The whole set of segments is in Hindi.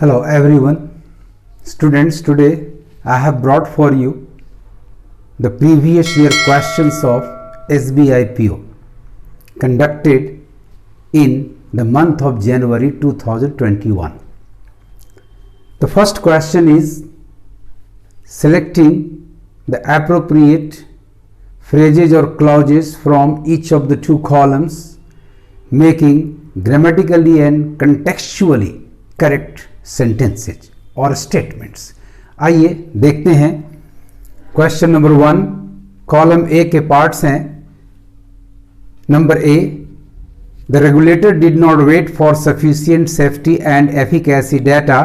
Hello everyone, students. Today I have brought for you the previous year questions of SBI PO conducted in the month of January 2021. The first question is selecting the appropriate phrases or clauses from each of the two columns, making grammatically and contextually correct sentences और स्टेटमेंट्स। आइए देखते हैं। क्वेश्चन नंबर 1 कॉलम ए के पार्ट्स हैं। Number A, the regulator did not wait for sufficient safety and efficacy data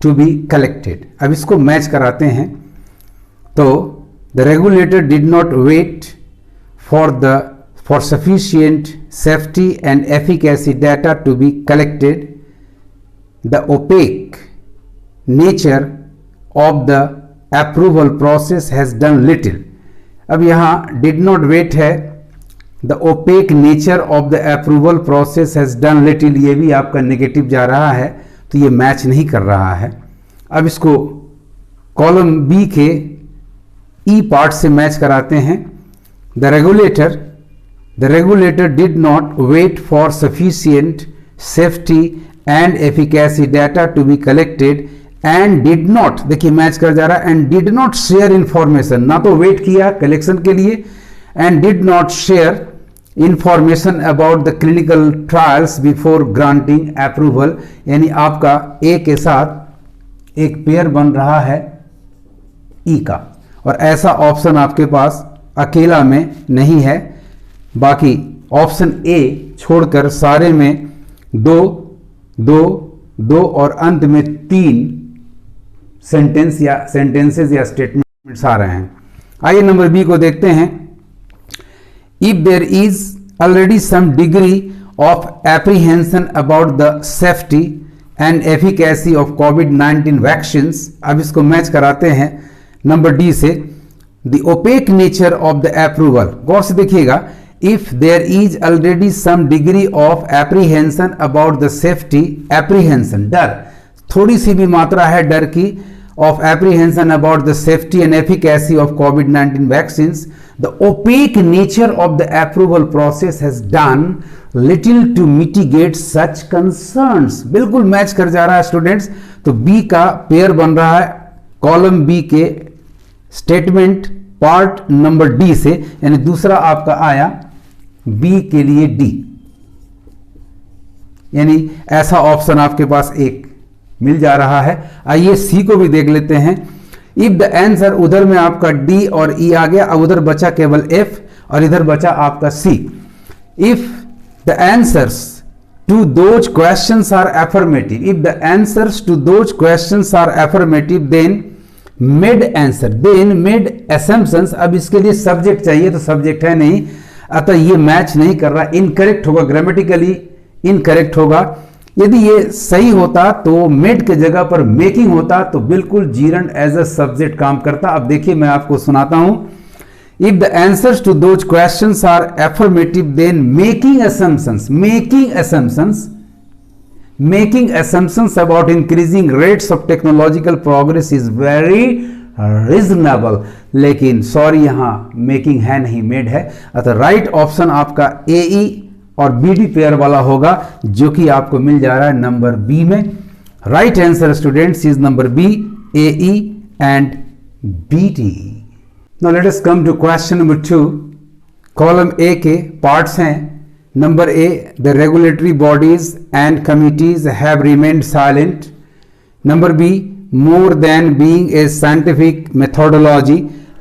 to be collected. अब इसको मैच कराते हैं। तो the regulator did not wait for sufficient safety and efficacy data to be collected. The opaque nature of the approval process has done little. अब यहाँ did not wait है, the opaque nature of the approval process has done little, ये भी आपका नेगेटिव जा रहा है, तो ये मैच नहीं कर रहा है। अब इसको कॉलम बी के ई पार्ट से मैच कराते हैं। The regulator did not wait for sufficient safety and efficacy data to be collected and did not, देखिए मैच कर जा रहा है, and did not share information, ना तो वेट किया कलेक्शन के लिए, and did not share information about the clinical trials before granting approval. यानी आपका ए के साथ एक पेयर बन रहा है ई का, और ऐसा ऑप्शन आपके पास अकेला में नहीं है। बाकी ऑप्शन ए छोड़कर सारे में दो और अंत में 3 सेंटेंसेस या स्टेटमेंट्स आ रहे हैं। आइए नंबर बी को देखते हैं। If there is already some degree of apprehension about the safety and efficacy of कोविड-19 वैक्सीन्स, अब इसको मैच कराते हैं नंबर डी से। The opaque nature of the approval, गौर से देखिएगा, if there is already some degree of apprehension about the safety, apprehension डर, थोड़ी सी भी मात्रा है डर की, of apprehension about the safety and efficacy of COVID-19 vaccines, the opaque nature of the approval process has done little to mitigate such concerns. बिल्कुल मैच कर जा रहा है स्टूडेंट्स। तो बी का पेयर बन रहा है कॉलम बी के स्टेटमेंट पार्ट नंबर डी से, यानी दूसरा आपका आया बी के लिए डी, यानी ऐसा ऑप्शन आपके पास एक मिल जा रहा है। आइए सी को भी देख लेते हैं। इफ द आंसर, उधर में आपका डी और ई आ गया, अब उधर बचा केवल एफ और इधर बचा आपका C. If the answers to those questions are affirmative, if the answers to those questions are affirmative then made answer, then made assumptions. अब इसके लिए सब्जेक्ट चाहिए, तो सब्जेक्ट है नहीं, अतः ये मैच नहीं कर रहा, इनकरेक्ट होगा, ग्रामेटिकली इनकरेक्ट होगा। यदि ये सही होता तो मेड के जगह पर मेकिंग होता, तो बिल्कुल जीरंड एज अ सब्जेक्ट काम करता। अब देखिए मैं आपको सुनाता हूं। If the answers to those questions are affirmative then making assumptions about increasing rates of technological progress is very reasonable, लेकिन सॉरी यहां मेकिंग है नहीं, मेड है। अतः राइट ऑप्शन आपका ए ई और बी डी पेयर वाला होगा, जो कि आपको मिल जा रहा है नंबर बी में। Right answer students is number B, A E and B D. Now let us come to question number 2। Column A के पार्ट्स हैं। Number A, the regulatory bodies and committees have remained silent. Number B, more than being a scientific methodology.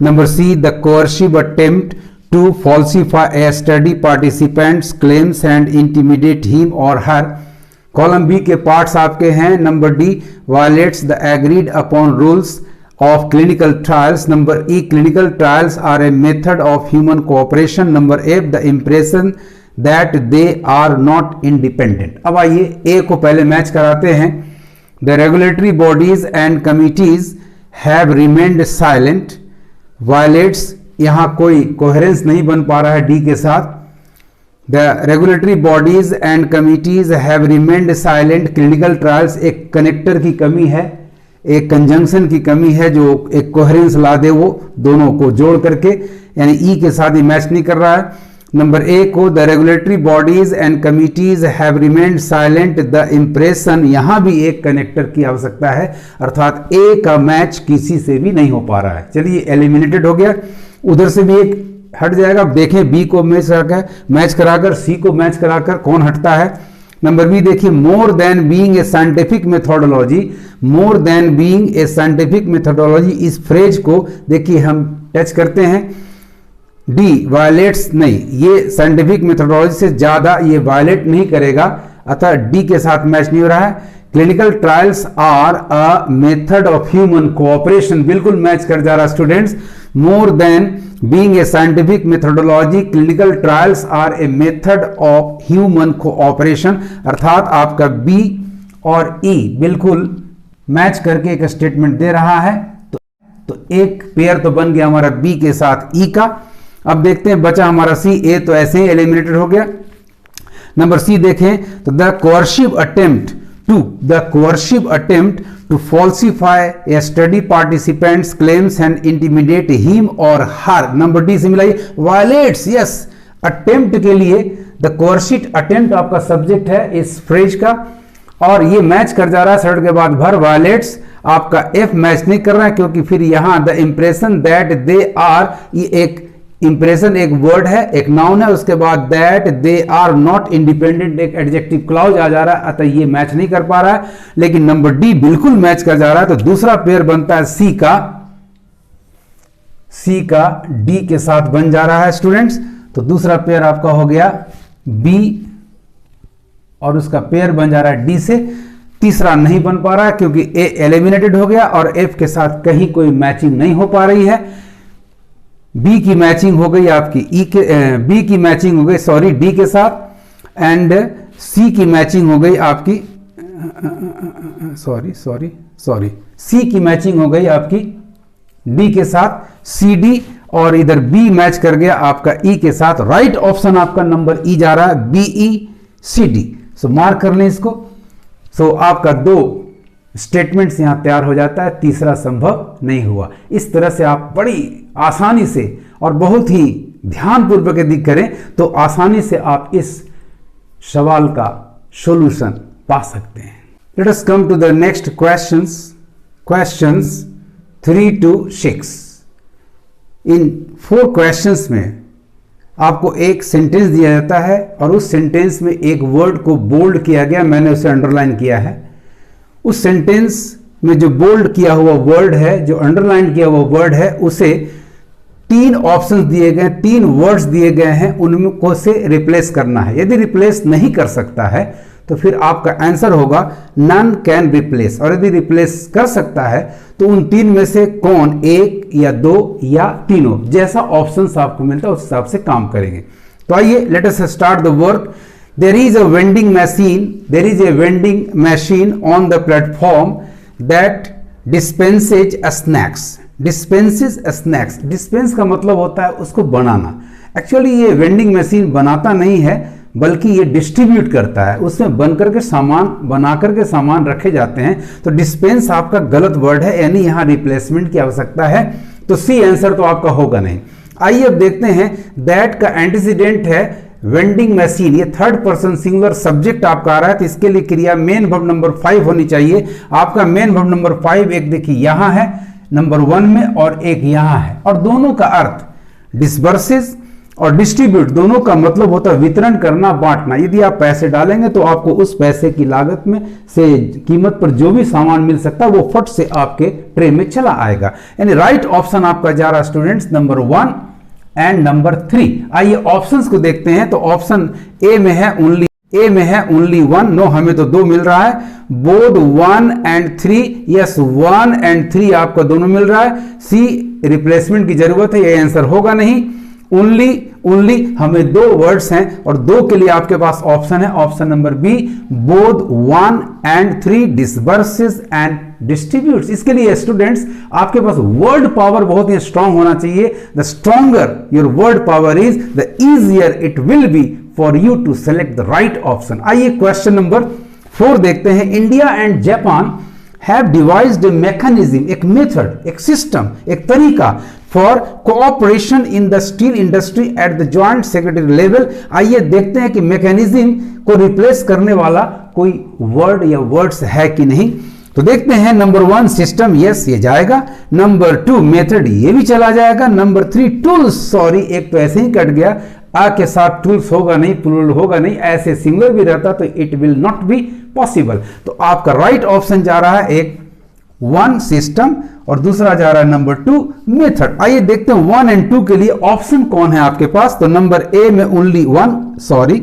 Number C, the coercive attempt to falsify a study participant's claims and intimidate him or her. Column B के parts आपके हैं. Number D, violates the agreed upon rules of clinical trials. Number E, clinical trials are a method of human cooperation. Number F, the impression that they are not independent. अब आइए A को पहले मैच कराते हैं। The regulatory bodies and committees have remained silent. Violates, यहाँ कोई कोहेरेंस नहीं बन पा रहा है डी के साथ। The regulatory bodies and committees have remained silent, clinical trials, एक कनेक्टर की कमी है, एक कंजंक्शन की कमी है जो एक कोहेरेंस ला दे, वो दोनों को जोड़ करके, यानी ई के साथ ही मैच नहीं कर रहा है। नंबर ए को the regulatory bodies and committees have remained silent, the impression, यहां भी एक कनेक्टर की आवश्यकता है, अर्थात ए का मैच किसी से भी नहीं हो पा रहा है। चलिए एलिमिनेटेड हो गया, उधर से भी एक हट जाएगा। अब देखें बी को मैच कराकर सी को मैच कराकर कौन हटता है। नंबर बी देखिए, मोर than being a scientific methodology, more than being a scientific methodology, इस फ्रेज को देखिए हम टच करते हैं। डी वायलेट्स, नहीं, ये साइंटिफिक मेथोडोलॉजी से ज्यादा ये वायलेट नहीं करेगा, अतः डी के साथ मैच नहीं हो रहा है। Clinical trials are a method of human cooperation, बिल्कुल मैच कर जा रहा students. More than being a scientific methodology, clinical trials are a method of human cooperation, अर्थात आपका बी और ई बिल्कुल मैच करके एक स्टेटमेंट दे रहा है। तो एक पेयर तो बन गया हमारा बी के साथ ई का। अब देखते हैं बचा हमारा सी, ए तो ऐसे ही एलिमिनेटेड हो गया। नंबर सी देखें तो the coercive attempt to falsify a study participant's claims and intimidate him और हर, नंबर डी से मिलाइए, वायलेट्स, यस, अटेम्प्ट के लिए द कोअर्सिव अटेम्प्ट आपका सब्जेक्ट है इस फ्रेज का, और ये मैच कर जा रहा है शर्ट के बाद भर, वायलेट्स आपका एफ मैच नहीं कर रहा है, क्योंकि फिर यहां the impression that they are, ये एक इंप्रेशन एक वर्ड है, एक नाउन है, उसके बाद that they are not independent एक एडजेक्टिव क्लॉज आ जा रहा है, अतः ये मैच नहीं कर पा रहा है। लेकिन नंबर डी बिल्कुल मैच कर जा रहा है, तो दूसरा पेयर बनता है सी का डी के साथ बन जा रहा है स्टूडेंट्स। तो दूसरा पेयर आपका हो गया बी और उसका पेयर बन जा रहा है डी से। तीसरा नहीं बन पा रहा है क्योंकि ए एलिमिनेटेड हो गया और एफ के साथ कहीं कोई मैचिंग नहीं हो पा रही है। बी की मैचिंग हो गई आपकी बी की मैचिंग हो गई सॉरी डी के साथ, एंड सी की मैचिंग हो गई आपकी सी की मैचिंग हो गई आपकी डी के साथ, सी डी, और इधर बी मैच कर गया आपका ई के साथ। राइट ऑप्शन आपका नंबर ई जा रहा है, बी ई सी डी। सो मार्क कर लें इसको। सो आपका दो स्टेटमेंट्स यहां तैयार हो जाता है, तीसरा संभव नहीं हुआ। इस तरह से आप बड़ी आसानी से और बहुत ही ध्यानपूर्वक यदि करें तो आसानी से आप इस सवाल का सॉल्यूशन पा सकते हैं। Let us come to the next questions 3 to 6। इन 4 क्वेश्चंस में आपको एक सेंटेंस दिया जाता है और उस सेंटेंस में एक वर्ड को बोल्ड किया गया, मैंने उसे अंडरलाइन किया है। उस सेंटेंस में जो बोल्ड किया हुआ वर्ड है, जो अंडरलाइन किया हुआ वर्ड है, उसे 3 ऑप्शंस दिए गए, 3 वर्ड्स दिए गए हैं, उनको से रिप्लेस करना है। यदि रिप्लेस नहीं कर सकता है तो फिर आपका आंसर होगा नन कैन रिप्लेस, और यदि रिप्लेस कर सकता है तो उन 3 में से कौन, 1 या 2 या तीनों, जैसा ऑप्शंस आपको मिलता है उस हिसाब से काम करेंगे। तो आइए let us start the work. There is a vending machine on the platform that dispenses snacks. Dispense का मतलब होता है उसको बनाना। एक्चुअली ये वेंडिंग मशीन बनाता नहीं है बल्कि ये डिस्ट्रीब्यूट करता है, उसमें बन करके सामान बना करके सामान रखे जाते हैं। तो डिस्पेंस आपका गलत वर्ड है, यानी यहाँ रिप्लेसमेंट की आवश्यकता है, तो सी आंसर तो आपका होगा नहीं। आइए अब देखते हैं, दैट का एंटीसीडेंट है वेंडिंग मशीन, ये 3rd पर्सन सिंगुलर सब्जेक्ट आपका आ रहा है, तो इसके लिए क्रिया मेन वर्ब नंबर 5 होनी चाहिए। आपका मेन वर्ब नंबर 5 एक देखिए यहां है नंबर 1 में और एक यहां है, और दोनों का अर्थ डिस्बर्सेस और डिस्ट्रीब्यूट, दोनों का मतलब होता है वितरण करना, बांटना। यदि आप पैसे डालेंगे तो आपको उस पैसे की लागत में से कीमत पर जो भी सामान मिल सकता है वो फट से आपके ट्रे में चला आएगा। यानी राइट ऑप्शन आपका जा रहा स्टूडेंट्स नंबर 1 एंड नंबर 3। आइए ऑप्शंस को देखते हैं। तो ऑप्शन ए में है ओनली 1, नो हमें तो 2 मिल रहा है। बोथ 1 and 3, यस 1 and 3 आपको दोनों मिल रहा है। सी रिप्लेसमेंट की जरूरत है, ये आंसर होगा नहीं। ओनली हमें 2 वर्ड्स हैं और 2 के लिए आपके पास ऑप्शन है, option number B, both 1 and 3 disburses and distributes. इसके लिए स्टूडेंट्स आपके पास वर्ड पावर बहुत ही स्ट्रांग होना चाहिए। The stronger your word power is, the easier it will be for you to select the right option. आइए क्वेश्चन नंबर 4 देखते हैं। India and Japan have devised a mechanism, एक मेथड, एक सिस्टम, एक तरीका for cooperation in the steel industry at the joint secretary level. आइए देखते हैं कि मैकेनिज्म को रिप्लेस करने वाला कोई वर्ड या वर्ड्स है कि नहीं। तो देखते हैं। नंबर 1 सिस्टम, यस ये जाएगा। नंबर 2 मेथड, ये भी चला जाएगा। नंबर 3 टूल्स, सॉरी एक तो ऐसे ही कट गया, आ के साथ टूल्स होगा नहीं, प्लूरल होगा नहीं, ऐसे सिंगुलर भी रहता तो it will not be possible. तो आपका राइट ऑप्शन जा रहा है एक 1 सिस्टम और दूसरा जा रहा है नंबर 2 मेथड। आइए देखते हैं 1 और 2 के लिए ऑप्शन कौन है आपके पास। तो नंबर ए में ओनली 1, सॉरी।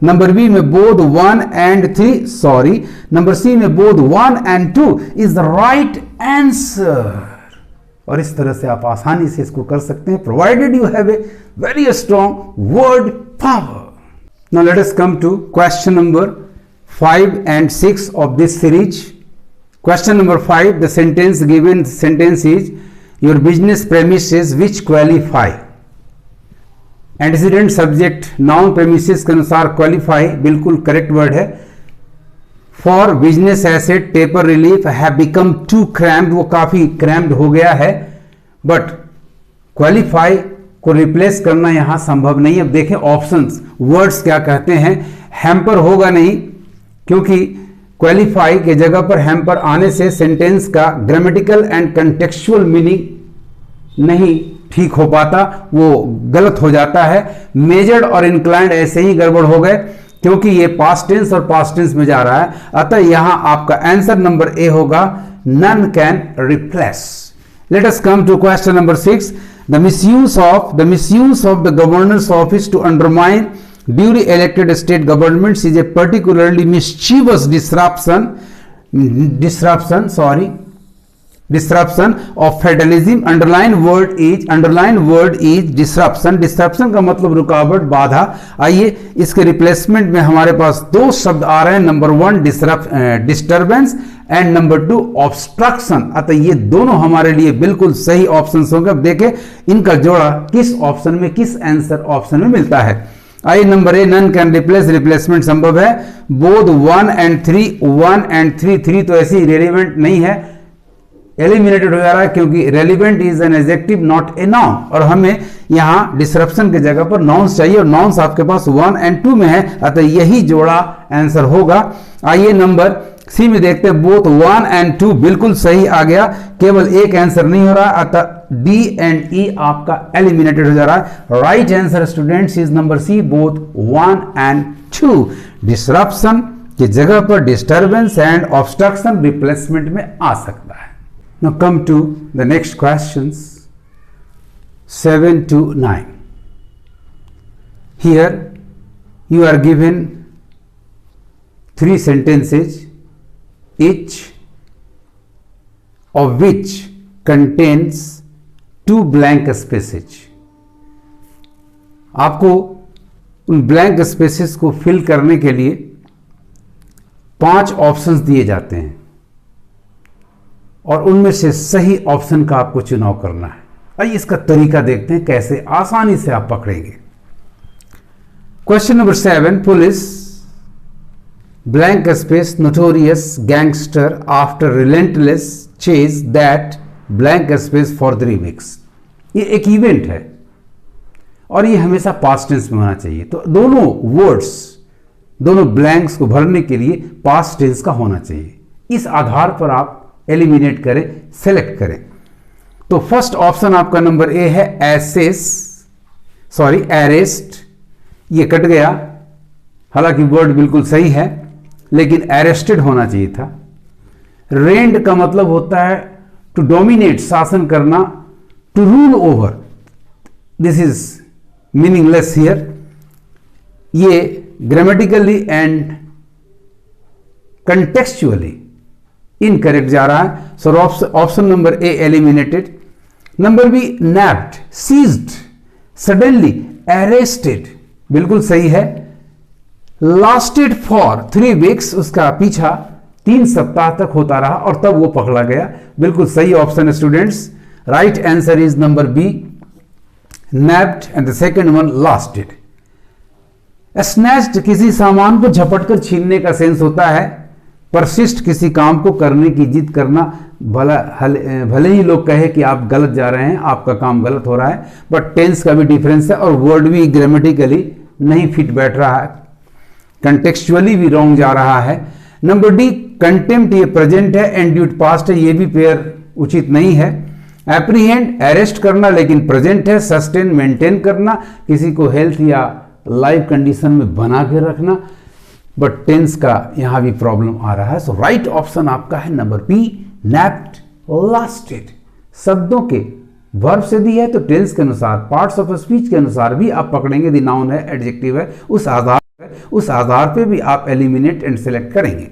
नंबर बी में both 1 and 3, sorry. Number C में both 1 and 2 is the right answer. और इस तरह से आप आसानी से इसको कर सकते हैं, provided you have a very strong word power. Now let us come to question number 5 and 6 of this series. Question number 5, the sentence given sentence is your business premises which qualify. Antecedent subject noun premises के अनुसार क्वालिफाई बिल्कुल करेक्ट वर्ड है। For business asset paper relief have become too crammed, वो काफी क्रैम्ड हो गया है। बट क्वालिफाई को रिप्लेस करना यहां संभव नहीं। अब देखें ऑप्शंस, वर्ड्स क्या कहते हैं। हैम्पर होगा नहीं, क्योंकि क्वालिफाई के जगह पर हैम्पर आने से सेंटेंस का ग्रामेटिकल एंड कंटेक्चुअल मीनिंग नहीं ठीक हो पाता, वो गलत हो जाता है। मेजर्ड और इंक्लाइंड ऐसे ही गड़बड़ हो गए, क्योंकि ये पास्ट टेंस और पास्ट टेंस में जा रहा है। अतः यहां आपका आंसर नंबर ए होगा, none can replace. Let us come to question number 6, the misuse of the governor's office to undermine duly elected state governments is a particularly mischievous disruption of federalism. Underline word is disruption. Disruption का मतलब रुकावट, बाधा। आइए इसके रिप्लेसमेंट में हमारे पास 2 शब्द आ रहे हैं। Number 1 disturbance and number 2 obstruction. अतः ये दोनों हमारे लिए बिल्कुल सही ऑप्शन होंगे। अब देखें इनका जोड़ा किस ऑप्शन में, किस आंसर ऑप्शन में मिलता है। आइए number A, none can replace, replacement संभव है। बोथ 1 and 3 3 तो ऐसी रेलिवेंट नहीं है, एलिमिनेटेड हो जा रहा है, क्योंकि relevant is an adjective not a noun, और हमें यहां डिसरप्शन की जगह पर नाउन्स चाहिए, और नाउन्स आपके पास 1 and 2 में है, अतः यही जोड़ा आंसर होगा। आइए नंबर सी में देखते हैं। बोथ 1 and 2 बिल्कुल सही आ गया, केवल एक आंसर नहीं हो रहा, अतः डी एंड ई आपका एलिमिनेटेड हो जा रहा है। Right answer students is number C, both 1 and 2। Disruption की जगह पर डिस्टर्बेंस एंड ऑब्स्ट्रक्शन रिप्लेसमेंट में आ सकता है। Now come to the next questions 7 to 9। Here you are given 3 sentences, each of which contains 2 blank spaces। आपको उन ब्लैंक स्पेसेस को फिल करने के लिए 5 ऑप्शंस दिए जाते हैं, और उनमें से सही ऑप्शन का आपको चुनाव करना है। आइए इसका तरीका देखते हैं, कैसे आसानी से आप पकड़ेंगे। Question number 7, police blank space notorious gangster after relentless chase that blank space for 3 weeks। ये एक इवेंट है और ये हमेशा पास्ट टेंस में होना चाहिए। तो दोनों वर्ड्स, दोनों ब्लैंक्स को भरने के लिए पास्ट टेंस का होना चाहिए। इस आधार पर आप एलिमिनेट करें, सेलेक्ट करें। तो फर्स्ट ऑप्शन आपका नंबर ए है, अरेस्ट। ये कट गया, हालांकि वर्ड बिल्कुल सही है, लेकिन अरेस्टेड होना चाहिए था। रेंड का मतलब होता है टू डोमिनेट, शासन करना, to rule over. This is meaningless here. ये ग्रामेटिकली एंड कंटेक्चुअली इनकरेक्ट जा रहा है। So option number A eliminated. Number B, nabbed, seized, suddenly, arrested, बिल्कुल सही है। लास्टेड फॉर 3 weeks, उसका पीछा 3 सप्ताह तक होता रहा और तब वो पकड़ा गया, बिल्कुल सही ऑप्शन है students. Right answer is number B, napped, and the second one lasted। Snatched किसी सामान को झपट कर छीनने का सेंस होता है। परसिस्ट किसी काम को करने की जिद करना, भले ही लोग कहे कि आप गलत जा रहे हैं, आपका काम गलत हो रहा है, बट टेंस का भी डिफरेंस है और वर्ड भी ग्रामेटिकली नहीं फिट बैठ रहा है, कंटेक्चुअली भी रॉन्ग जा रहा है। नंबर डी, कंटेम्प्ट ये प्रेजेंट है, एंड्यूट पास्ट है, ये भी पेयर उचित नहीं है। एप्रीहेंड अरेस्ट करना लेकिन प्रेजेंट है। सस्टेन मेंटेन करना, किसी को हेल्थ या लाइफ कंडीशन में बना के रखना, बट टेंस का यहां भी प्रॉब्लम आ रहा है। सो राइट ऑप्शन आपका है नंबर बी, नैप्ड लास्टेड। शब्दों के वर्ब से दी है तो टेंस के अनुसार, पार्ट्स ऑफ स्पीच के अनुसार भी आप पकड़ेंगे, दी नाउन है, एडजेक्टिव है, उस आधार पे भी आप एलिमिनेट एंड सेलेक्ट करेंगे।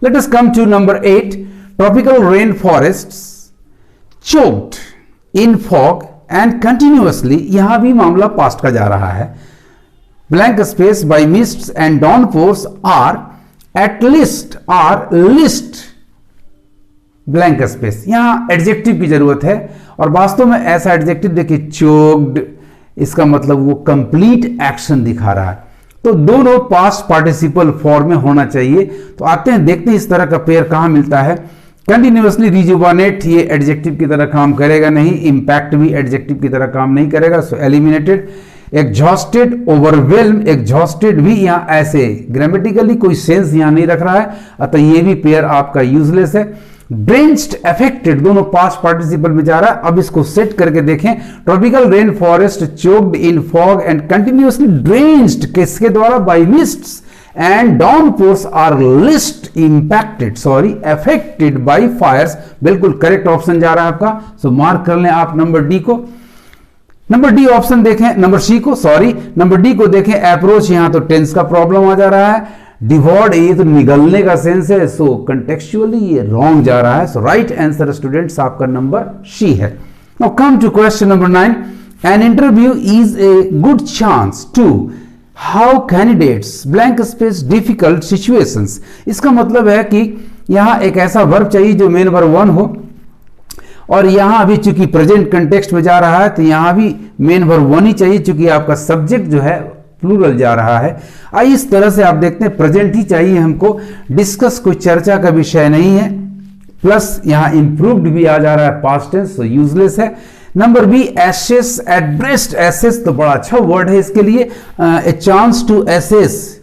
Let us come to number 8, tropical rain forests choked in fog and continuously. यहां भी मामला पास्ट का जा रहा है। Blank space by mists and downpours are at least blank space, यहां एडजेक्टिव की जरूरत है और वास्तव में ऐसा एडजेक्टिव देखिए, चोक्ड, इसका मतलब वो कंप्लीट एक्शन दिखा रहा है, तो दोनों पास्ट पार्टिसिपल फॉर्म में होना चाहिए। तो आते हैं, देखते हैं इस तरह का पेयर कहां मिलता है। कंटिन्यूअसली रिजुवानेट, ये एडजेक्टिव की तरह काम करेगा नहीं। इंपैक्ट भी एडजेक्टिव की तरह काम नहीं करेगा, सो एलिमिनेटेड। एग्जॉस्टेड, ओवरवेल्म, एग्जॉस्टेड भी यहां ऐसे ग्रामेटिकली कोई सेंस यहां नहीं रख रहा है, अतः ये भी पेयर आपका यूजलेस है। ड्रेंच्ड, अफेक्टेड, दोनों पास्ट पार्टिसिपल में जा रहा है। अब इसको सेट करके देखें, tropical rain forest choked in fog and continuously drenched, किसके द्वारा, by mists and downpours are affected by fires. बिल्कुल करेक्ट ऑप्शन जा रहा है आपका, सो मार्क कर लें आप नंबर डी को। नंबर डी ऑप्शन देखें, नंबर सी को, सॉरी, नंबर डी को देखें, अप्रोच, यहां तो टेंस का प्रॉब्लम आ जा रहा है। डिवॉर्ड, ये तो निगलने का सेंस है, सो कंटेक्चुअली ये रॉन्ग जा रहा है। सो राइट आंसर स्टूडेंट्स आपका नंबर सी है। Now come to question number 9, an interview is a good chance to how candidates blank space difficult situations. इसका मतलब है कि यहां एक ऐसा वर्ब चाहिए जो मेन वर्ब 1 हो, और यहां अभी चूंकि प्रेजेंट कंटेक्स्ट में जा रहा है तो यहां भी मेन वर्ब 1 ही चाहिए, चूंकि आपका सब्जेक्ट जो है प्लूरल जा रहा है। आइए इस तरह से आप देखते हैं, प्रेजेंट ही चाहिए हमको, डिस्कस कोई चर्चा का विषय नहीं है, प्लस यहां इंप्रूव्ड भी आ जा रहा है, पास्ट टेंस, तो यूजलेस है। Number B, assess, addressed, assess तो बड़ा अच्छा वर्ड है इसके लिए, a chance to assess,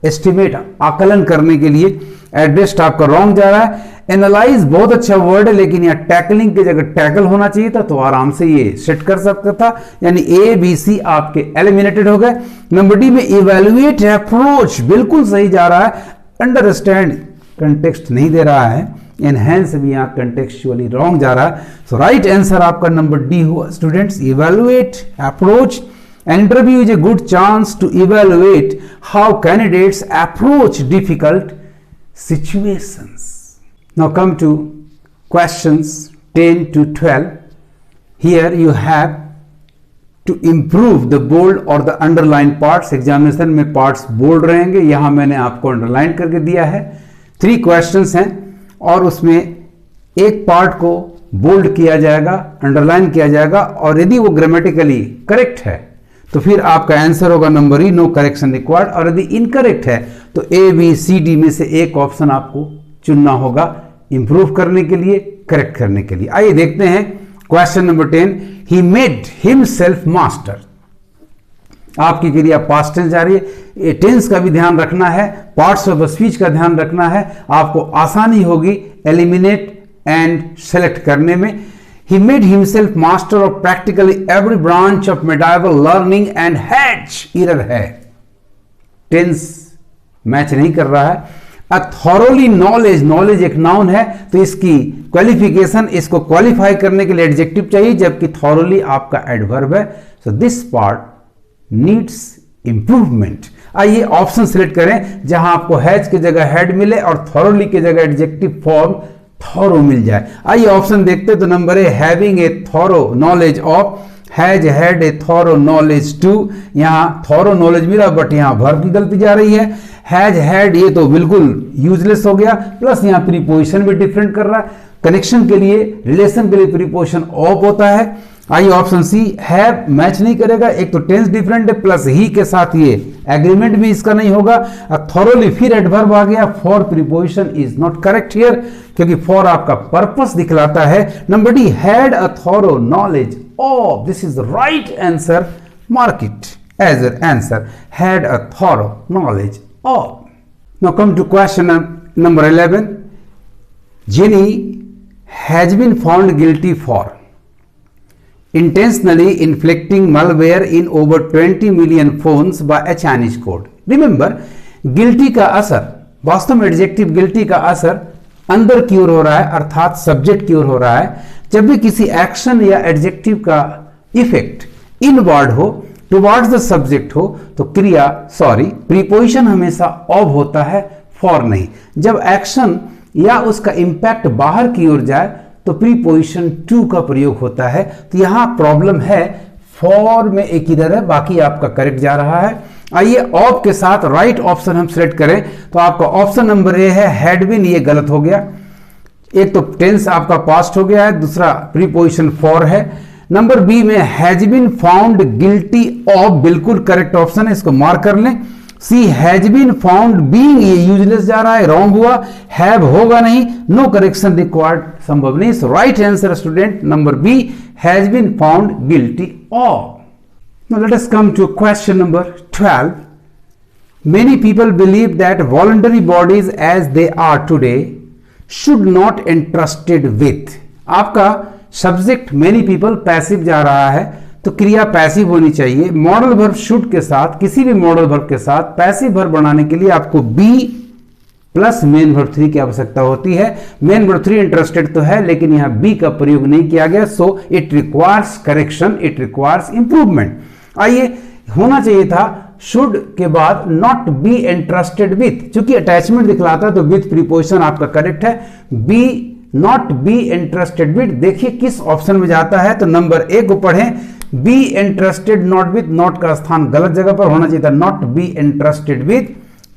estimate, आकलन करने के लिए। एड्रेस्ड आपका रॉन्ग जा रहा है। एनालाइज बहुत अच्छा वर्ड है, लेकिन यहां टैकलिंग की जगह टैकल होना चाहिए था, तो आराम से ये सेट कर सकता था, यानी ए बी सी आपके एलिमिनेटेड हो गए। नंबर डी में इवैल्यूएट, अप्रोच बिल्कुल सही जा रहा है। अंडरस्टैंड कंटेक्स्ट नहीं दे रहा है। एनहेंस भी यहां कंटेक्चुअली रॉन्ग जा रहा है। सो राइट आंसर आपका नंबर डी हुआ students, evaluate, approach. An interview is a good chance to evaluate how candidates approach difficult situations. Now come to questions 10 to 12. Here you have to improve the bold or the underline parts. Examination में parts bold रहेंगे, यहाँ मैंने आपको underline करके दिया है। 3 questions हैं और उसमें एक part को bold किया जाएगा, underline किया जाएगा, और यदि वो grammatically correct है तो फिर आपका आंसर होगा number E, no correction required. और यदि इनकरेक्ट है तो ए बी सी डी में से एक ऑप्शन आपको चुनना होगा इंप्रूव करने के लिए, करेक्ट करने के लिए। आइए देखते हैं question number 10, he made himself master. आपकी क्रिया पास्ट टेंस जा रही है, टेंस का भी ध्यान रखना है, पार्ट्स ऑफ स्पीच का ध्यान रखना है, आपको आसानी होगी एलिमिनेट एंड सेलेक्ट करने में। He made himself master of practically every branch of medieval learning and had, error है, टेंस मैच नहीं कर रहा है। A thoroughly knowledge, knowledge एक नाउन है तो इसकी क्वालिफिकेशन, इसको क्वालिफाई करने के लिए एडजेक्टिव चाहिए, जबकि thoroughly आपका एडवर्ब है। So this part needs improvement। आइए ऑप्शन सिलेक्ट करें जहां आपको हैज की जगह हैड मिले और thoroughly की जगह एडजेक्टिव फॉर्म थॉरो मिल जाए। आइए ऑप्शन देखते तो number A, having a thorough knowledge of, has had a thorough knowledge to, यहां थॉरो नॉलेज मिला बट यहां वर्ब की गलती जा रही है। हैज हैड ये तो बिल्कुल यूजलेस हो गया, प्लस यहां प्रीपोजिशन भी डिफरेंट कर रहा है। कनेक्शन के लिए, रिलेशन के लिए प्रीपोजिशन ऑफ होता है। आइए ऑप्शन सी, हैव मैच नहीं करेगा, एक तो टेंस डिफरेंट है प्लस ही के साथ ये एग्रीमेंट भी इसका नहीं होगा। थॉरोली फिर एडवर्ब आ गया, for preposition is not correct here, क्योंकि फॉर आपका पर्पस दिखलाता है। Number D, had a thorough knowledge of, this is the right answer, mark it as an answer, had a thorough knowledge of. Now come to question number 11, Jenny has been found guilty for intentionally inflicting malware in over 20 million phones by a Chinese code. Remember, guilty का असर, वास्तव में एडजेक्टिव guilty का असर अंदर की ओर हो रहा है, अर्थात सब्जेक्ट की ओर हो रहा है। जब भी किसी एक्शन या एडजेक्टिव का इफेक्ट इनवर्ड हो, टुवर्ड्स द सब्जेक्ट हो, तो क्रिया प्रीपोजिशन हमेशा ऑफ होता है, फॉर नहीं। जब एक्शन या उसका इंपैक्ट बाहर की ओर जाए तो प्रीपोजिशन टू का प्रयोग होता है। तो यहां प्रॉब्लम है, फॉर में एक इधर है, बाकी आपका करेक्ट जा रहा है। आइए ऑफ के साथ राइट ऑप्शन हम सिलेक्ट करें तो आपका ऑप्शन नंबर ए है, हैड बीन, ये गलत हो गया। एक तो टेंस आपका पास्ट हो गया है, दूसरा प्रीपोजिशन फॉर है। नंबर बी में has been found guilty of, बिल्कुल करेक्ट ऑप्शन है, इसको मार्क कर लें। C has been found being, ये यूजलेस जा रहा है, रॉन्ग हुआ। हैव होगा नहीं, नो करेक्शन रिक्वायर्ड, संभव नहीं। So right answer student number B, has been found guilty of. Now let us come to question number 12, many people believe that voluntary bodies as they are today should not entrusted with, आपका सब्जेक्ट मेनी पीपल पैसिव जा रहा है, तो क्रिया पैसिव होनी चाहिए। मॉडल वर्ब शुड के साथ, किसी भी मॉडल वर्ब के साथ पैसिव वर्ब बनाने के लिए आपको बी प्लस मेन वर्ब 3 की आवश्यकता होती है। मेन वर्ब 3 इंटरेस्टेड तो है, लेकिन यहां बी का प्रयोग नहीं किया गया, so it requires correction, it requires improvement. आइए, होना चाहिए था शुड के बाद नॉट बी इंटरेस्टेड विथ, चूंकि अटैचमेंट दिखलाता है तो विथ प्रीपोजिशन आपका करेक्ट है। Be not be interested with, देखिए किस ऑप्शन में जाता है, तो नंबर ए को पढ़ें, be interested not with, not का स्थान गलत जगह पर होना चाहिए था, नॉट बी इंटरेस्टेड विथ।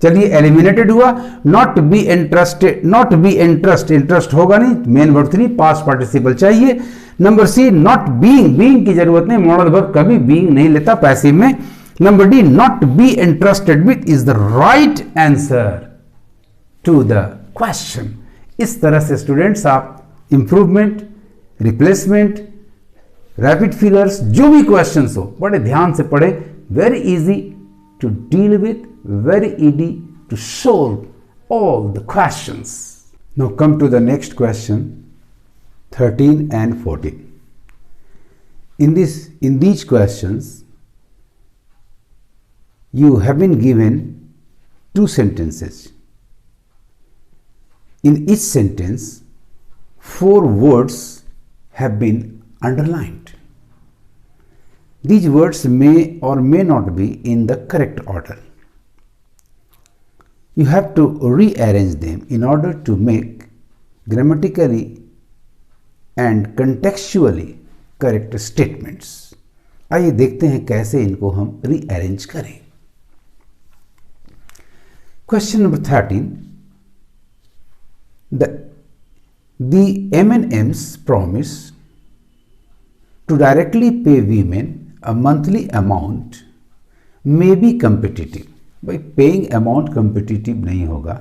चलिए एलिमिनेटेड हुआ, not be interested, not be interest होगा नहीं, मेन वर्ब 3 पास्ट पार्टिसिपल चाहिए। Number C, not being, being की जरूरत नहीं, मॉडल वर्ब कभी बीइंग नहीं लेता पैसिव में। Number D, not be interested with is the right answer to the question. इस तरह से स्टूडेंट्स आप इंप्रूवमेंट, रिप्लेसमेंट, रैपिड फिगर्स, जो भी क्वेश्चंस हो बड़े ध्यान से पढ़े, very easy to deal with, very easy to solve all the questions. Now come to the next question, 13 and 14. In these questions, you have been given 2 sentences. In each sentence, 4 words have been underlined. These words may or may not be in the correct order. You have to rearrange them in order to make grammatically and contextually correct statements. आइए देखते हैं कैसे इनको हम rearrange करें। Question number 13. The M&M's promise to directly pay women a monthly amount may be competitive. भाई पेइंग अमाउंट कंपिटिटिव नहीं होगा।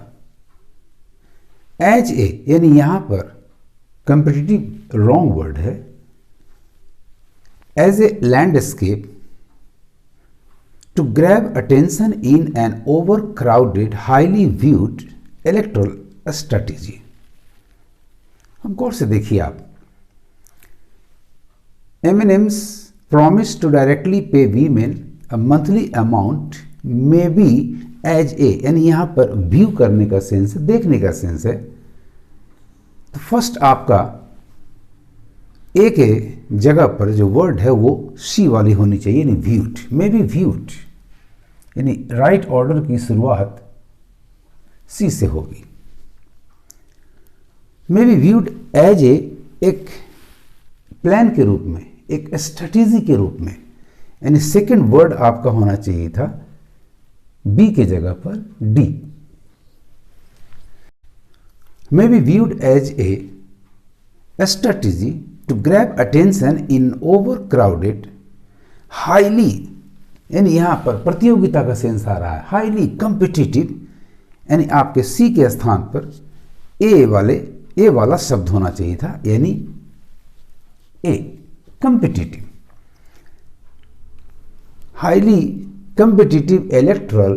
एज ए, यानी यहां पर कंपिटिटिव रॉन्ग वर्ड है। As a landscape to grab attention in an overcrowded highly viewed electoral strategy. अब गौर से देखिए आप, M&M's promise to directly pay women a monthly amount may be as a, यानी यहां पर व्यू करने का सेंस है, देखने का सेंस है। तो फर्स्ट आपका ए के जगह पर जो वर्ड है वो सी वाली होनी चाहिए, यानी व्यूड, मे बी व्यूड, यानी राइट ऑर्डर की शुरुआत सी से होगी। May be viewed as a, एक प्लान के रूप में, एक स्ट्रेटेजी के रूप में, यानी सेकेंड वर्ड आपका होना चाहिए था बी के जगह पर D. May be viewed as a strategy to grab attention in overcrowded highly, यानी यहां पर प्रतियोगिता का सेंस आ रहा है, हाईली कॉम्पिटिटिव, यानी आपके सी के स्थान पर ए वाला शब्द होना चाहिए था, यानी a competitive, highly competitive electoral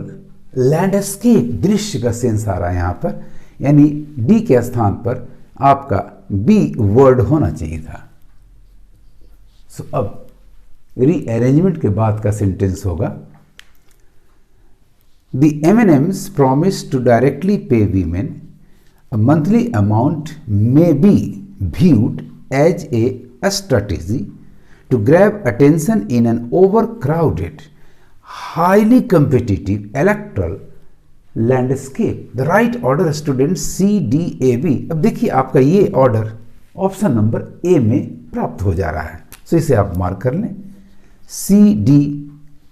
landscape, दृश्य का सेंस आ रहा है यहां पर, यानी डी के स्थान पर आपका बी वर्ड होना चाहिए था। सो अब रीअरेंजमेंट के बाद का सेंटेंस होगा, the M&Ms promise to directly pay women a monthly amount may be viewed as a strategy to grab attention in an overcrowded, highly competitive electoral landscape. The right order students C, D, A, B. अब देखिए आपका ये ऑर्डर ऑप्शन नंबर ए में प्राप्त हो जा रहा है, सो इसे आप मार्क कर लें, C, D,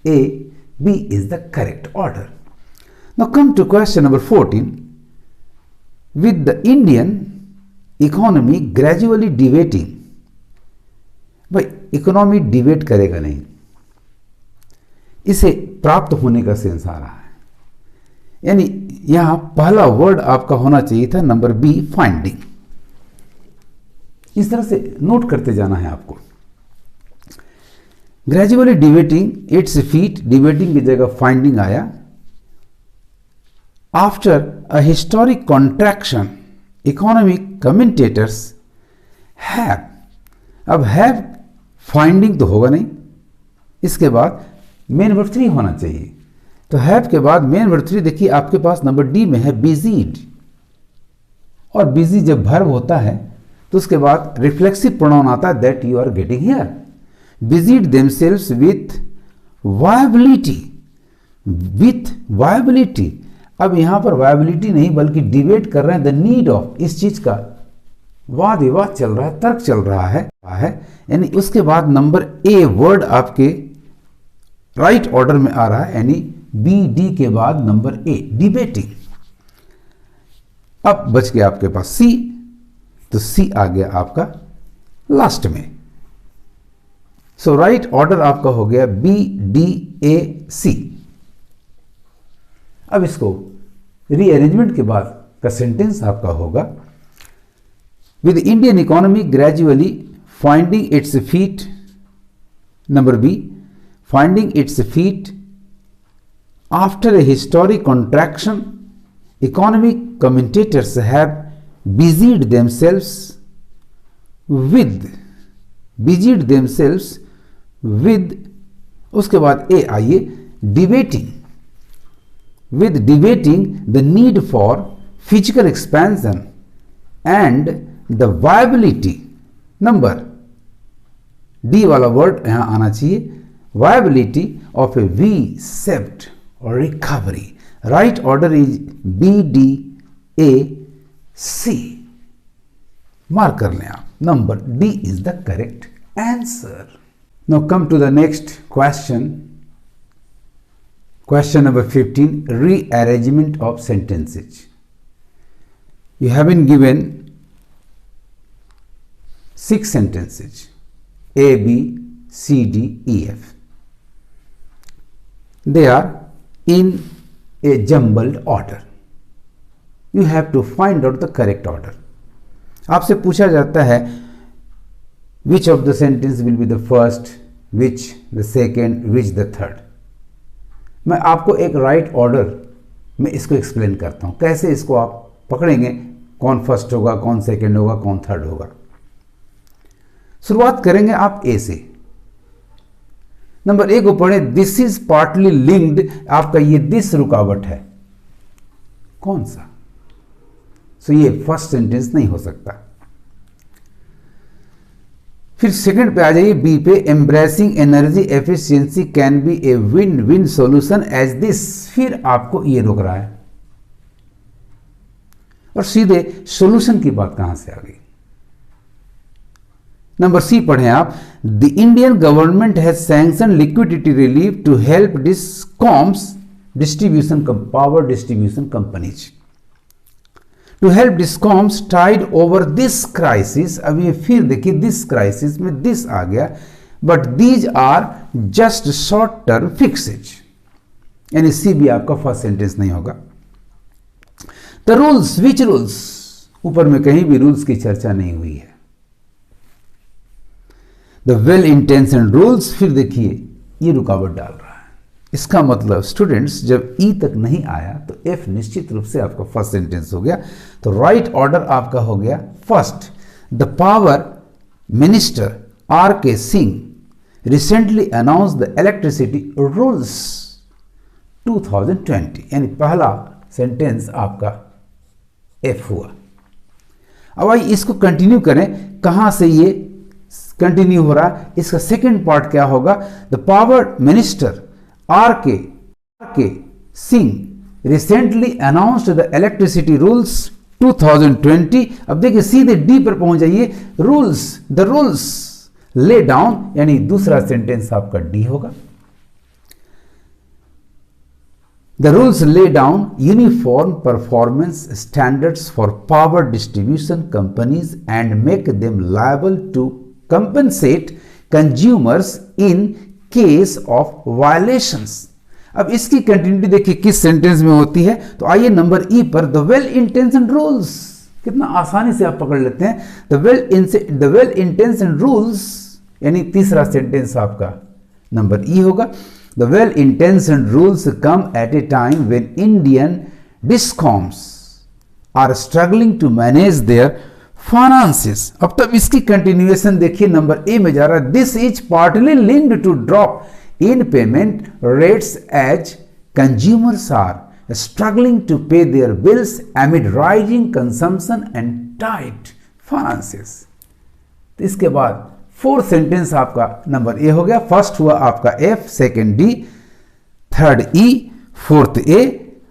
A, B is the correct order. Now come to question number 14. With the Indian economy gradually deviating, भाई इकोनॉमी डिवेट करेगा नहीं, इसे प्राप्त होने का सेंस आ रहा है, यानी यहां पहला वर्ड आपका होना चाहिए था नंबर बी फाइंडिंग। इस तरह से नोट करते जाना है आपको। ग्रेजुअली डिवेटिंग इट्स फीट, डिवेटिंग की जगह फाइंडिंग आया। After a historic contraction economic commentators have, अब हैव फाइंडिंग तो होगा नहीं, इसके बाद मेन वर्ब 3 होना चाहिए, तो हैव के बाद मेन वर्ब 3 देखिए आपके पास नंबर डी में है बिजीड, और बिजी जब वर्ब होता है तो उसके बाद रिफ्लेक्सिव प्रोनाउन आता है that you are getting here. Busied themselves with viability, with viability, अब यहां पर वायबिलिटी नहीं बल्कि डिबेट कर रहे हैं द नीड ऑफ, इस चीज का वाद विवाद चल रहा है, तर्क चल रहा है, यानी उसके बाद नंबर ए वर्ड आपके राइट ऑर्डर में आ रहा है, यानी बी डी के बाद नंबर ए डिबेटिंग। अब बच गया आपके पास सी, तो सी आ गया आपका लास्ट में। सो राइट ऑर्डर आपका हो गया बी डी ए सी। अब इसको रीअरेंजमेंट के बाद का सेंटेंस आपका होगा, with Indian economy gradually finding its feet, number B finding its feet after a historic contraction, economic commentators have busied themselves with उसके बाद ए आइए debating, with debating the need for physical expansion and the viability, number D वाला वर्ड यहां आना चाहिए, viability of a V-shaped recovery. Right order is B, D, A, C. Mark कर लें आप, number D is the correct answer. Now come to the next question. Question number 15, rearrangement of sentences. You have been given 6 sentences, A, B, C, D, E, F. They are in a jumbled order. You have to find out the correct order. आपसे पूछा जाता है which of the sentence will be the first, which the second, which the third. मैं आपको एक राइट ऑर्डर में इसको एक्सप्लेन करता हूं, कैसे इसको आप पकड़ेंगे, कौन फर्स्ट होगा, कौन सेकंड होगा, कौन थर्ड होगा। शुरुआत करेंगे आप ए से। नंबर ए को पढ़े, दिस इज पार्टली लिंक्ड, आपका ये दिस रुकावट है, कौन सा? सो ये फर्स्ट सेंटेंस नहीं हो सकता। फिर सेकंड पे आ जाइए बी पे, embracing energy efficiency can be a win win solution as this, फिर आपको ये रोक रहा है और सीधे सॉल्यूशन की बात कहां से आ गई। नंबर सी पढ़ें आप, the Indian government has sanction liquidity relief to help discoms distribution power distribution companies to help discoms tide over this crisis, अब ये फिर देखिए दिस क्राइसिस में दिस आ गया, but these are just short term fixes, यानी सी भी आपका फर्स्ट सेंटेंस नहीं होगा। द रूल्स, विच रूल्स, ऊपर में कहीं भी रूल्स की चर्चा नहीं हुई है। द वेल इंटेंशन रूल्स, फिर देखिए ये रुकावट डाल रहा है। इसका मतलब स्टूडेंट्स जब ई तक नहीं आया तो एफ निश्चित रूप से आपका फर्स्ट सेंटेंस हो गया। तो राइट ऑर्डर आपका हो गया first, the power minister are के Singh recently announce the electricity rules 2020, यानी पहला सेंटेंस आपका एफ हुआ। अब आइए इसको कंटिन्यू करें, कहां से ये कंटिन्यू हो रहा है, इसका सेकंड पार्ट क्या होगा, द पावर मिनिस्टर आर के Singh recently announced the electricity rules 2020। अब देखिए सीधे डी पर पहुंच जाइए, rules, the rules lay down, यानी दूसरा सेंटेंस आपका डी होगा। The rules lay down uniform performance standards for power distribution companies and make them liable to compensate consumers in case of violations. अब इसकी कंटिन्यूटी देखिए किस सेंटेंस में होती है, तो आइए नंबर ई पर, द वेल इंटेंशन रूल्स, कितना आसानी से आप पकड़ लेते हैं, द वेल इंटेंशन रूल्स, यानी तीसरा सेंटेंस आपका नंबर ई होगा। The well intention rules come at a time when Indian discoms are struggling to manage their finances. अब तब इसकी कंटिन्यूएशन देखिए नंबर ए में जा रहा है, this is partly linked to drop in payment rates as consumers are struggling to pay their bills amid rising consumption and tight finances. तो इसके बाद फोर्थ सेंटेंस आपका नंबर ए हो गया, फर्स्ट हुआ आपका F, second D, third E, fourth A,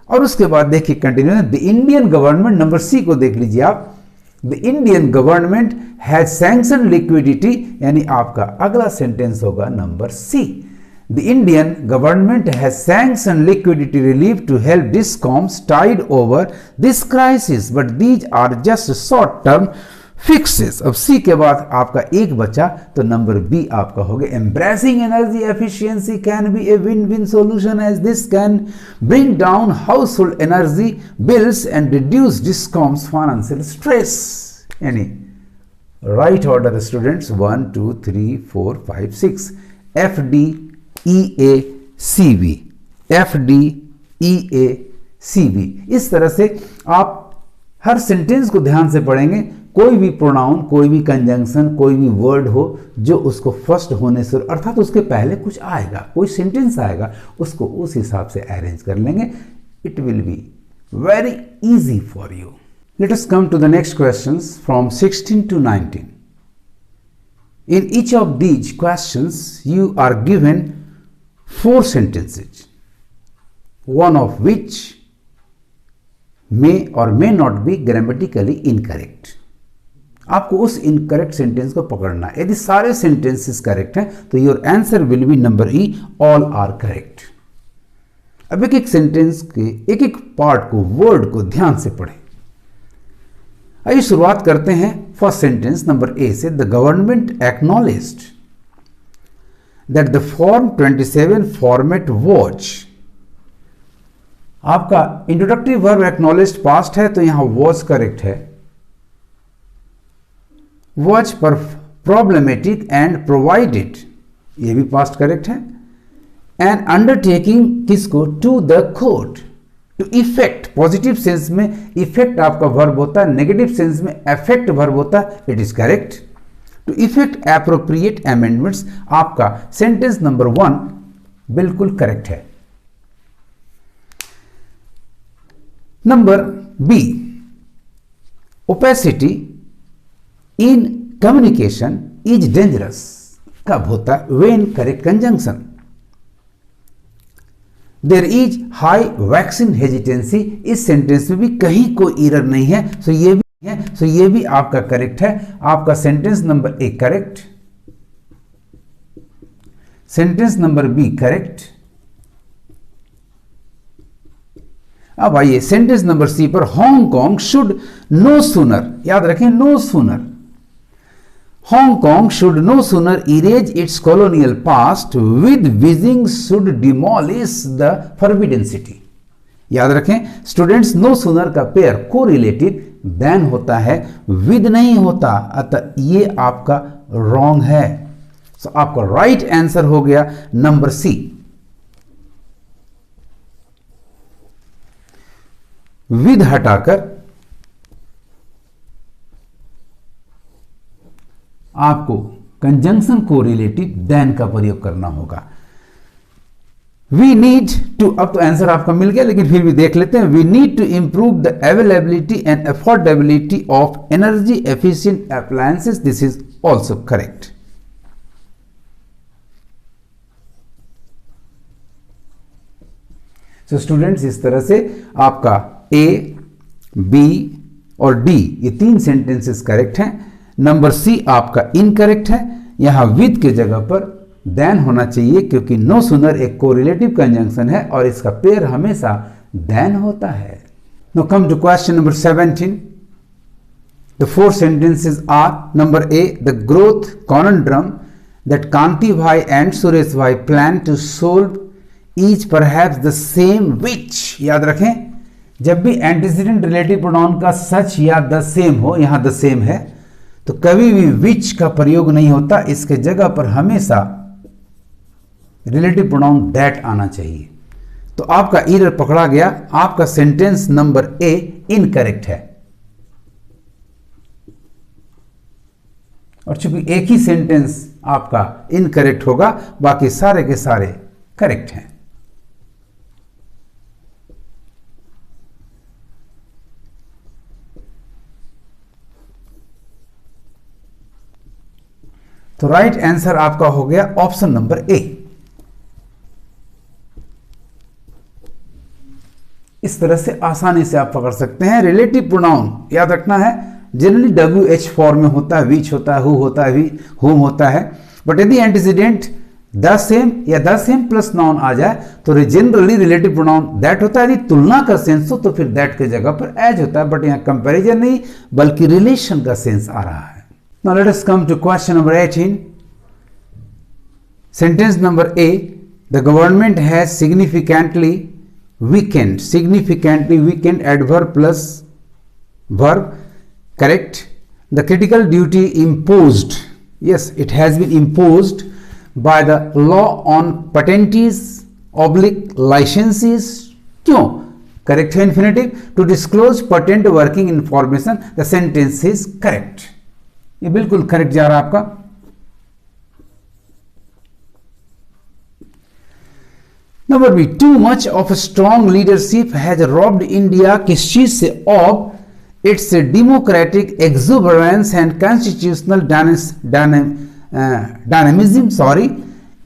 और उसके बाद देखिए continuation, the Indian government, number C को देख लीजिए आप, the Indian government has sanction liquidity, यानी आपका अगला सेंटेंस होगा number C. The Indian government has sanction liquidity relief to help discoms tide over this crisis but these are just short term fixes. अब सी के बाद आपका एक बचा, तो नंबर बी आपका हो गया, embracing energy efficiency can be a win win solution as this can bring down household energy bills and reduce discoms financial stress. यानी right order students 1 2 3 4 5 6, F D E A C B, F D E A C B. इस तरह से आप हर सेंटेंस को ध्यान से पढ़ेंगे, कोई भी प्रोनाउन, कोई भी कंजंक्शन, कोई भी वर्ड हो जो उसको फर्स्ट होने से अर्थात उसके पहले कुछ आएगा, कोई सेंटेंस आएगा, उसको उस हिसाब से अरेंज कर लेंगे। It will be very easy for you. Let us come to the next questions from 16 to 19. In each of these questions you are given 4 sentences, one of which may or may not be grammatically incorrect. आपको उस इनकरेक्ट सेंटेंस को पकड़ना है। यदि सारे सेंटेंसेस करेक्ट हैं तो your answer will be number E, all are correct. अब एक एक सेंटेंस के एक एक पार्ट को, वर्ड को ध्यान से पढ़ें। आइए शुरुआत करते हैं फर्स्ट सेंटेंस नंबर ए से। The government acknowledged that the form 27 format watch. आपका इंट्रोडक्टरी वर्ब एक्नॉलेज्ड पास्ट है तो यहां वॉच करेक्ट है। वॉच पर प्रॉब्लमेटिक एंड प्रोवाइडेड, ये भी पास्ट करेक्ट है। एंड अंडरटेकिंग किसको, to the court, to effect, positive sense में इफेक्ट आपका वर्ब होता है, नेगेटिव सेंस में अफेक्ट वर्ब होता है, it is correct. To effect appropriate amendments, आपका सेंटेंस नंबर 1 बिल्कुल करेक्ट है। Number B, opacity in communication is dangerous, कब होता है, when correct conjunction. There is high vaccine hesitancy, इस सेंटेंस में भी कहीं कोई एरर नहीं है, सो ये भी है, सो ये भी आपका करेक्ट है। आपका sentence number A correct, sentence number B correct. अब आइए सेंटेंस नंबर सी पर, हांगकांग शुड नो सूनर, याद रखें no sooner, Hong Kong should no sooner erase its colonial past with Beijing should demolish the forbidden city. याद रखें स्टूडेंट्स, नो सूनर का पेयर कोरिलेटिव देन होता है, विद नहीं होता, अतः ये आपका रॉन्ग है। सो आपका राइट आंसर हो गया नंबर सी। विद हटाकर आपको कंजंक्शन कोरिलेटिव देन का प्रयोग करना होगा। वी नीड टू, अब तो आंसर आपका मिल गया लेकिन फिर भी देख लेते हैं। We need to improve the availability and affordability of energy efficient appliances, this is also correct. So students, इस तरह से आपका ए, बी और डी ये तीन सेंटेंसेस करेक्ट हैं। नंबर सी आपका इनकरेक्ट है, यहां विद के जगह पर देन होना चाहिए क्योंकि नो सूनर एक कोरिलेटिव कंजंक्शन है और इसका पेयर हमेशा देन होता है। Now come to question number 17। The four sentences are, number A, the growth conundrum that Kanti bhai and Suresh bhai plan to solve is perhaps the same which. याद रखें जब भी एंटीसीडेंट रिलेटिव प्रोनाउन का सच या द सेम हो, यहां द सेम है तो कभी भी विच का प्रयोग नहीं होता, इसके जगह पर हमेशा रिलेटिव प्रोनाउन दैट आना चाहिए। तो आपका एरर पकड़ा गया, आपका सेंटेंस नंबर ए इनकरेक्ट है। और चूंकि एक ही सेंटेंस आपका इनकरेक्ट होगा, बाकी सारे के सारे करेक्ट हैं। तो राइट आंसर आपका हो गया ऑप्शन नंबर ए। इस तरह से आसानी से आप पकड़ सकते हैं। रिलेटिव प्रोनाउन याद रखना है, जनरली WH फॉर्म में होता है, विच होता है, हु होता है, हुम होता है, बट यदि एंटीसीडेंट द सेम या द सेम प्लस नाउन आ जाए तो जनरली रिलेटिव प्रोनाउन दैट होता है। यदि तुलना का सेंस हो तो फिर दैट के जगह पर एज होता है, बट यहां कंपैरिजन नहीं बल्कि रिलेशन का सेंस आ रहा है। Now let us come to question number 18. Sentence number A, the government has significantly weakened adverb plus verb, correct. The critical duty imposed, yes it has been imposed by the law on patentees / licensees, क्यों? Correct है infinitive, to disclose patent working information, the sentence is correct. ये बिल्कुल करेक्ट जा रहा है आपका। Number B, too much of strong leadership has robbed India, किस चीज से? Of its democratic exuberance and constitutional dynamism, sorry,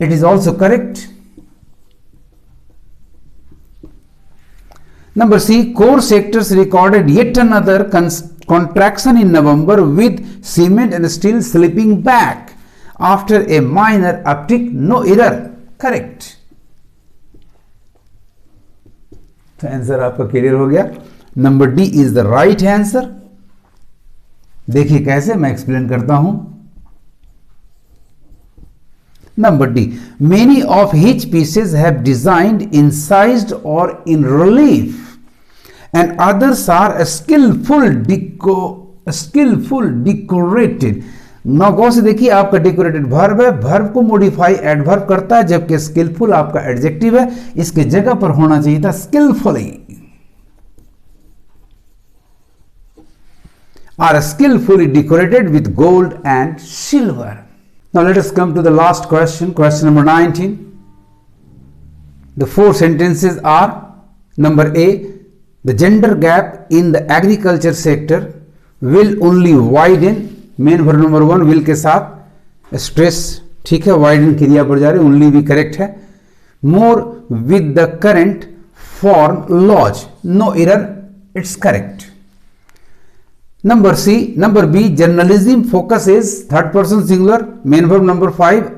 it is also correct. Number C, core sectors recorded yet another contraction in November with cement and steel slipping back after a minor uptick, no error, correct. तो आंसर आपका क्लियर हो गया, number D is the right answer. देखिए कैसे, मैं एक्सप्लेन करता हूं। Number D, many of his pieces have designed, incised or in relief, and others are skillful decorated. नौ गौ से देखिए आपका डेकोरेटेड वर्ब है, वर्ब को मॉडिफाई एडवर्ब करता है, जबकि स्किलफुल आपका एडजेक्टिव है, इसके जगह पर होना चाहिए था skillfully, are skillfully decorated with gold and silver. Now let us come to the last question, question number 19. The four sentences are, number A, the gender gap in the agriculture sector will only widen, main verb number 1 will के साथ स्ट्रेस, ठीक है, वाइडन क्रिया पर जा रही, ओनली भी करेक्ट है। More with the current form laws, no error, it's correct. Number C, number B, journalism focuses, third person singular, main verb number 5,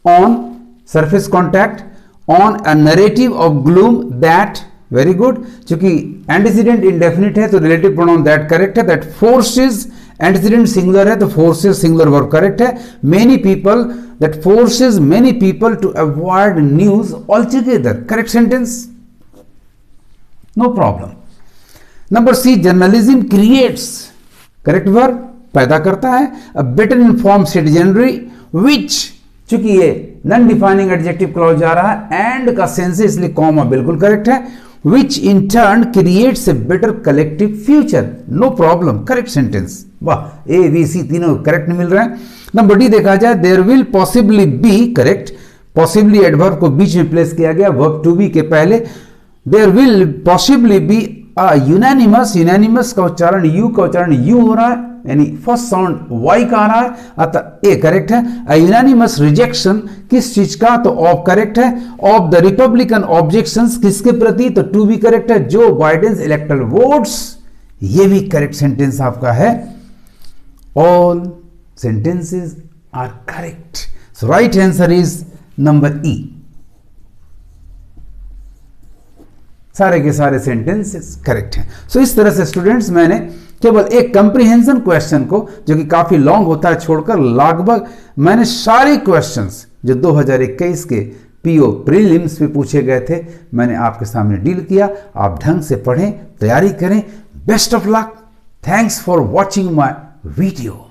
on surface contact, on a narrative of gloom that very good. चूंकि एंटीसीडेंट इंडेफिनिट है तो रिलेटिव प्रोनाउन दैट करेक्ट है। दैट फोर्सेस, एंटीसीडेंट सिंगुलर है तो फोर्सेस सिंगुलर वर्ब करेक्ट है। Many people, that forces many people to avoid news altogether, correct sentence, no problem. Number C, journalism creates, correct verb, पैदा करता है, a better inform citizenry which, चूंकि ये नॉन डिफाइनिंग एडजेक्टिव क्लॉज जा रहा है, एंड का सेंस है इसलिए कॉमा बिल्कुल करेक्ट है, which in turn creates a better collective future, no problem, correct sentence. वाह, ए बी सी तीनों करेक्ट मिल रहा है। नंबर डी देखा जाए, there will possibly be, correct, possibly adverb को बीच में प्लेस किया गया वर्ब टू बी के पहले, there will possibly be unanimous, unanimous का उच्चारण यू का उच्चारण यू हो रहा है, यानी फर्स्ट साउंड वाई का आ रहा है, अतः ए करेक्ट है। अ यूनानिमस रिजेक्शन किस चीज का, तो ऑफ करेक्ट है। ऑफ द रिपब्लिकन ऑब्जेक्शंस किसके प्रति, तो टू भी करेक्ट है। जो बाइडेंस इलेक्टोरल वोट्स, ये भी करेक्ट सेंटेंस आपका है। All sentences are correct, so right answer is number E. सारे के सारे सेंटेंसेस करेक्ट हैं। सो इस तरह से स्टूडेंट्स मैंने केवल एक कंप्रीहेंशन क्वेश्चन को, जो कि काफी लॉन्ग होता है, छोड़कर लगभग मैंने सारे क्वेश्चंस जो 2021 के पीओ प्रीलिम्स में पूछे गए थे मैंने आपके सामने डील किया। आप ढंग से पढ़ें, तैयारी करें। Best of luck, thanks for watching my video.